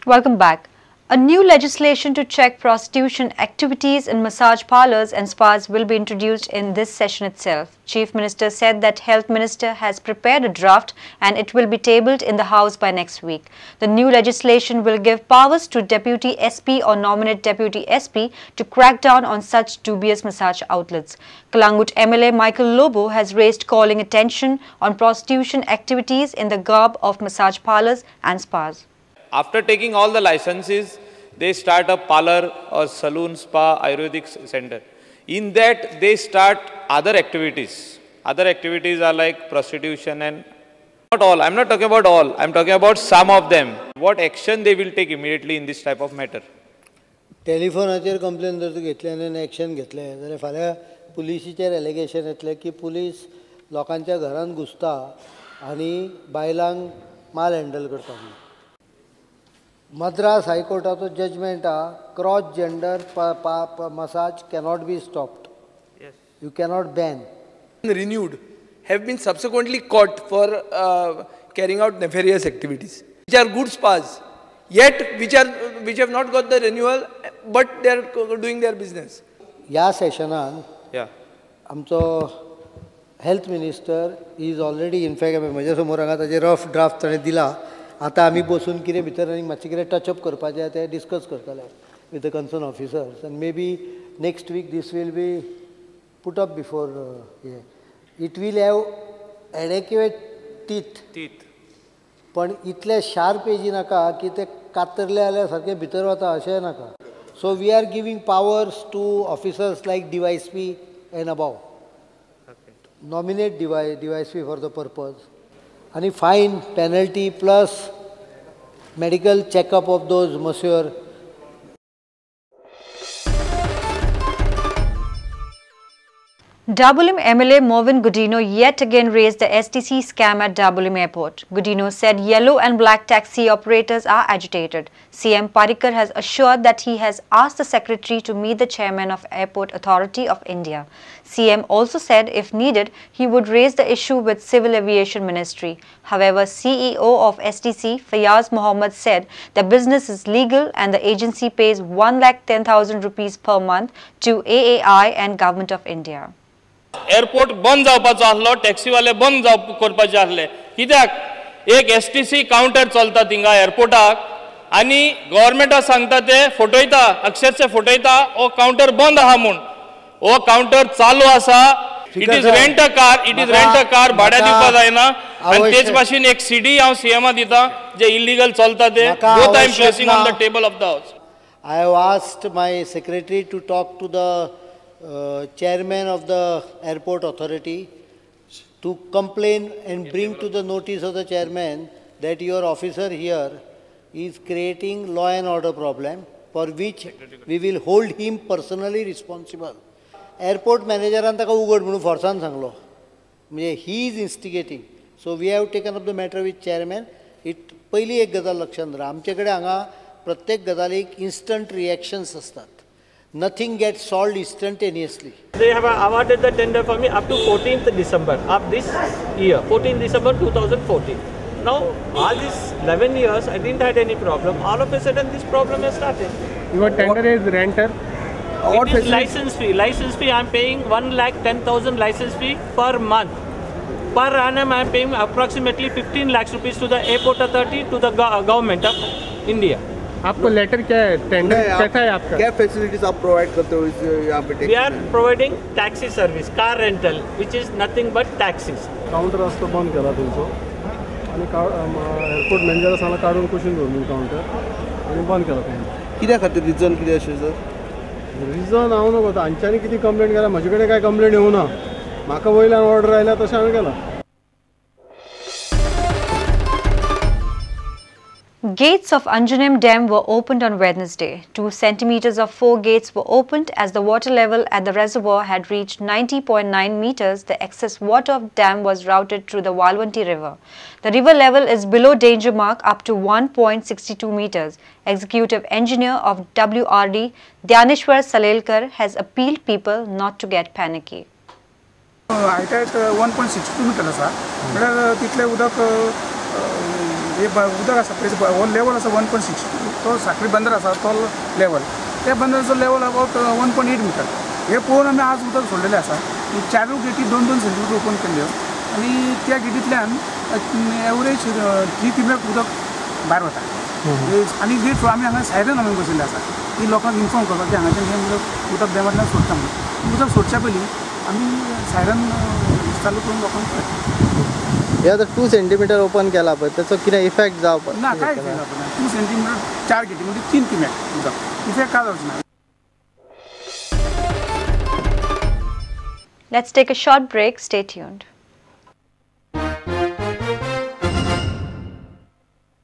Welcome back. A new legislation to check prostitution activities in massage parlors and spas will be introduced in this session itself. Chief Minister said that Health Minister has prepared a draft and it will be tabled in the House by next week. The new legislation will give powers to Deputy SP or nominate Deputy SP to crack down on such dubious massage outlets. Kalangut MLA Michael Lobo has raised calling attention on prostitution activities in the garb of massage parlors and spas. After taking all the licenses, they start a parlor or saloon, spa, Ayurvedic center. In that, they start other activities. Other activities are like prostitution and not all. I'm not talking about all. I'm talking about some of them. What action they will take immediately in this type of matter? टेलिफोनाचेर complain जर घेतले आनी action घेतले जाल्यार फाल्यां पुलिसीचेर allegation येतलें की police लोकांच्या घरांत घुसता आनी बायलांक माल हँडल करता. Madras High Court's judgment cross gender massage cannot be stopped. Yes. You cannot ban. Renewed have been subsequently caught for carrying out nefarious activities, which are good spas, yet which have not got the renewal, but they are doing their business. ह्या सेशनान आमचो health minister is already in fact म्हज्या समोर हांगा ताजे rough draft ताणें दिला. आतां आमी बसून कितें भितर आनी मातशें कितें टचअप करपाचें तें डिस्कस करतले with the concern officers and may be next week this will be put up before it will have adequate teeth पण इतले शार्प एजी नाका की ते कातरले जाल्यार सारकें भितर वता अशें नाका. So we are giving powers to officers like DYSP and above. Nominate DYSP for the purpose. And fine, penalty plus medical checkup of those monsieur. Dabolim MLA Mervyn Godino yet again raised the STC scam at Dabolim Airport. Godino said yellow and black taxi operators are agitated. CM Parrikar has assured that he has asked the secretary to meet the chairman of Airport Authority of India. CM also said if needed, he would raise the issue with Civil Aviation Ministry. However, CEO of STC, Fayaz Mohammed, said the business is legal and the agency pays 1,10,000 rupees per month to AAI and Government of India. Airport बंद जावपाचो आसलो, टॅक्सीवाले बंद करपाचे आसले. कित्याक एक STC counter चलता थिंगा एअरपोर्टाक आनी गव्हर्मेंटाक सांगता ते फटयता, अक्षरशः फटयता ओ काउंटर बंद आहा म्हूण. ओ काउंटर चालू आसा. It is rent a car भाड्या दिवपा जायना आनी तेच भाशेन एक CD हांव CM दिता जे इल्लीगल चलता ते both I am placing on the table of the house. I have asked my secretary to talk to the chairman of the airport authority to complain and bring to the notice of the chairman that your officer here is creating law and order problem for which we will hold him personally responsible. Airport manageran taka ugad म्हणून forsan सांगलो म्हणजे he is instigating. So we have taken up the matter with chairman. It पहिली एक गजाल लक्षात दवरा आमचे कडेन हांगा प्रत्येक गजालीक instant reactions असतात. Nothing gets solved instantaneously. They have awarded the tender for me up to 14th December of this year, 14th December 2014. Now, all these 11 years, I didn't have any problem. All of a sudden, this problem has started. Your tender is renter? It is license fee. License fee, I am paying 1,10,000 license fee per month. Per annum, I am paying approximately 15 lakhs rupees to the airport authority, to the government of India. आपको letter क्या है, tender कैसा है आपका? क्या facilities आप provide करते हो इस यहाँ पे? We are providing taxi service, car rental, which is nothing but taxis. Counter असतो बंद केला तुमचो आणि एअरपोर्ट मॅनेजर सांगला काढून कुशीन दवरली काउंटर आणि बंद केला तुम्ही. कित्या खातीर रिजन कितें अशें सर? रिजन हांव नगो हांच्यांनी कितें कंप्लेंट केला, म्हजे कडेन काय कंप्लेंट येवना. म्हाका वयल्यान ऑर्डर आयल्या तशें हांवें केला. Gates of Anjanam Dam were opened on Wednesday. 2 centimeters of 4 gates were opened as the water level at the reservoir had reached 90.9 meters. The excess water of dam was routed through the Walwanti River. The river level is below danger mark up to 1.62 meters. Executive engineer of WRD, Dhyaneshwar Salelkar, has appealed people not to get panicky. Height 1.62 meter असा. म्हळ्यार तितले उदक हे उदक आसा पळय हो level आसा 1.6 तो साखळी बंदर आसा तो लेवल त्या बंदराचो लेवल अबाउट 1.8 मिटर हे पळोवन आमी आज उदक सोडलेलें आसा चारूय गेटी 2-2 सेंटीमीटर ओपन केल्ल्यो आनी त्या गेटींतल्यान एवरेज 3 क्युमेक उदक भायर वता आनी गेट आमी हांगा सायरन आमी बसयल्ले आसा की लोकांक इन्फॉर्म करपाक की हांगाच्यान हे उदक डॅमांतल्यान सोडटा म्हणून उदक सोडच्या पयलीं आमी सायरन चालू करून लोकांक कळयता हे आतां 2 सेंटीमीटर ओपन केला पळय त्याचो कितें इफेक्ट जावपाक ना कांय इफेक्ट जावपाक ना 2 सेंटीमीटर 4 गेटी म्हणजे 3 क्युमेक उदक इफेक्ट काय जावचो ना. Let's take a short break. Stay tuned.